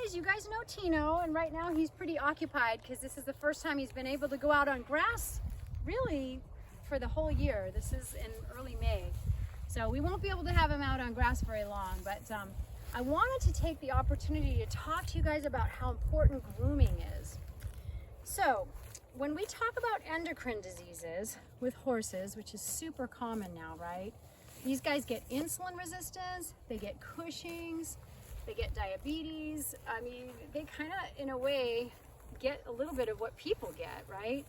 anyways, you guys know Tino, and right now he's pretty occupied because this is the first time he's been able to go out on grass, really, for the whole year. This is in early May. So we won't be able to have him out on grass very long, but I wanted to take the opportunity to talk to you guys about how important grooming is. So when we talk about endocrine diseases with horses, which is super common now, right? These guys get insulin resistance, they get Cushing's, they get diabetes. I mean, they kind of, in a way, get a little bit of what people get, right?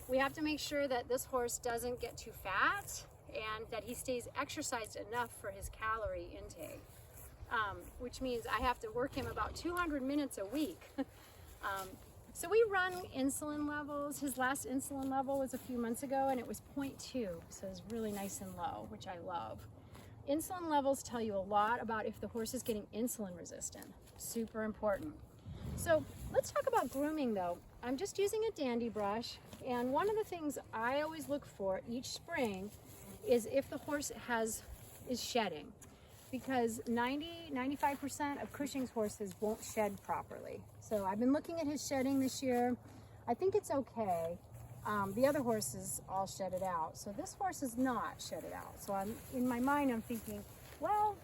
We have to make sure that this horse doesn't get too fat and that he stays exercised enough for his calorie intake, which means I have to work him about 200 minutes a week. So we run insulin levels. His last insulin level was a few months ago and it was 0.2, so it's really nice and low, which I love. Insulin levels tell you a lot about if the horse is getting insulin resistant. Super important. So let's talk about grooming though. I'm just using a dandy brush, and one of the things I always look for each spring is if the horse is shedding, because 90-95% of Cushing's horses won't shed properly. So I've been looking at his shedding this year. I think it's okay. The other horses all shed it out, so this horse is not shed it out. So in my mind I'm thinking, well,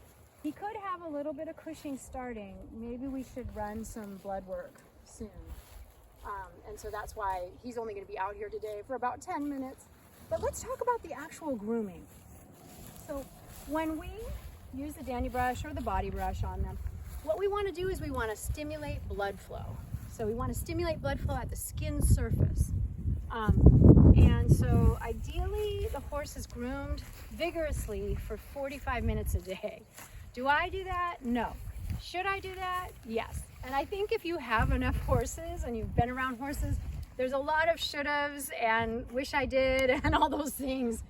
he could have a little bit of Cushing starting. Maybe we should run some blood work soon. And so that's why he's only going to be out here today for about 10 minutes. But let's talk about the actual grooming. So when we use the dandy brush or the body brush on them, what we want to do is we want to stimulate blood flow. So we want to stimulate blood flow at the skin surface. And so ideally the horse is groomed vigorously for 45 minutes a day. Do I do that? No. Should I do that? Yes. And I think if you have enough horses and you've been around horses, there's a lot of should-haves and wish I did and all those things.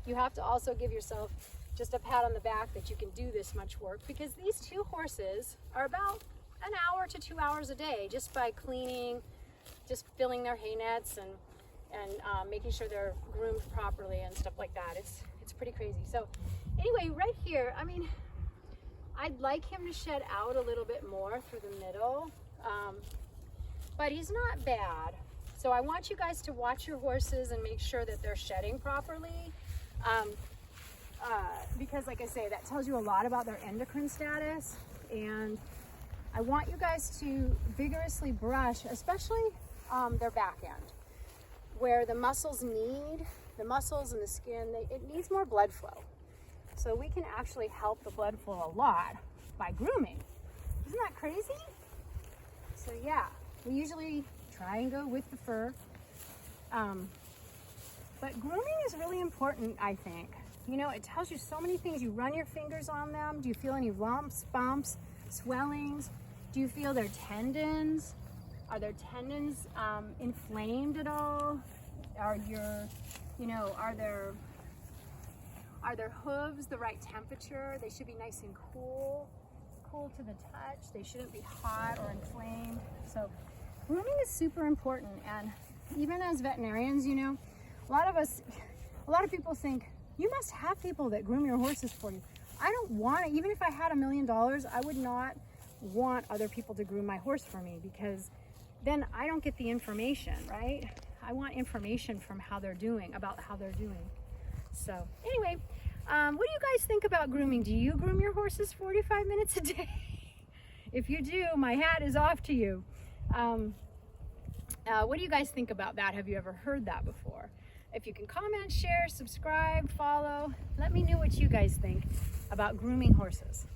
You have to also give yourself just a pat on the back that you can do this much work, because these two horses are about an hour to 2 hours a day just by cleaning, just filling their hay nets and making sure they're groomed properly and stuff like that. It's pretty crazy. So anyway, right here, I mean, I'd like him to shed out a little bit more through the middle, but he's not bad. So I want you guys to watch your horses and make sure that they're shedding properly, because like I say, that tells you a lot about their endocrine status. And I want you guys to vigorously brush, especially their back end, where the muscles and the skin, it needs more blood flow. So we can actually help the blood flow a lot by grooming. Isn't that crazy? So yeah, we usually try and go with the fur. But grooming is really important, I think. You know, it tells you so many things. You run your fingers on them. Do you feel any lumps, bumps, swellings? Do you feel their tendons? Are their tendons inflamed at all? Are their hooves the right temperature? They should be nice and cool to the touch. They shouldn't be hot or inflamed. So grooming is super important. And even as veterinarians, you know, a lot of people think, you must have people that groom your horses for you. I don't want it. Even if I had $1 million, I would not want other people to groom my horse for me, because then I don't get the information, right? I want information from about how they're doing. So anyway, what do you guys think about grooming? Do you groom your horses 45 minutes a day? If you do, my hat is off to you. What do you guys think about that? Have you ever heard that before? If you can comment, share, subscribe, follow, let me know what you guys think about grooming horses.